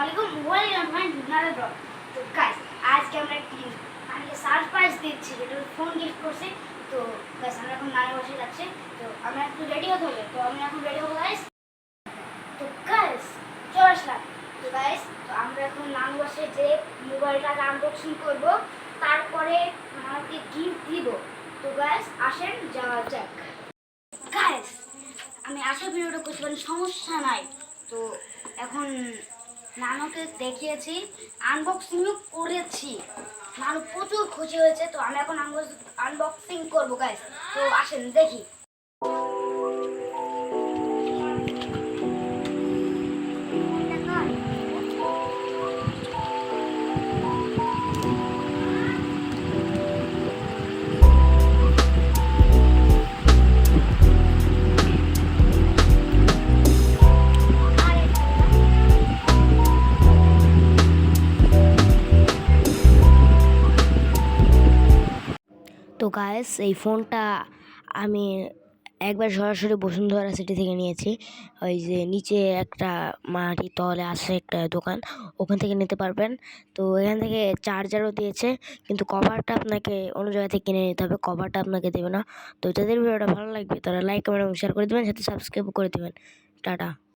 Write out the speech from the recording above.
আসসালামু আলাইকুম welcome my another blog. তো গাইস আজকে আমরা একটি নানিকে সারপ্রাইজ দিচ্ছি, যেটা ফোন গিফট করছে। তো গাইস আমরা এখন নানি বসে যাচ্ছি, তো আমরা একটু রেডি হতে হবে। তো আমি এখন রেডি হবো গাইস। তো গাইস চলে আসলাম। তো গাইস তো আমরা এখন নানি বসে যে মোবাইলটাকে আনবক্সিং করব, তারপরে নানিকে গিফট দিব। তো গাইস আসেন যাওয়া যাক। গাইস আমি আশা ভিডিওটা করছি, মানে সমস্যা নাই। তো এখন নানুকে দেখিয়েছি, আনবক্সিংও করেছি, নানু প্রচুর খুশি হয়েছে। তো আমি এখন আনবক্সিং করবো গাইস। তো আসেন দেখি। তো গাইস এই ফোনটা আমি একবার সরাসরি বসুন্ধরা সিটি থেকে নিয়েছি। ওই যে নিচে একটা মাটি তলে আসে একটা দোকান, ওখান থেকে নিতে পারবেন। তো এখান থেকে চার্জারও দিয়েছে, কিন্তু কভারটা আপনাকে অন্য জায়গা থেকে কিনে নিতে হবে, কভারটা আপনাকে দেবে না। তো যাদের ভিডিওটা ভালো লাগবে তারা লাইক কমেন্ট এবং শেয়ার করে দেবেন, সাথে সাবস্ক্রাইব করে দেবেন। টাটা।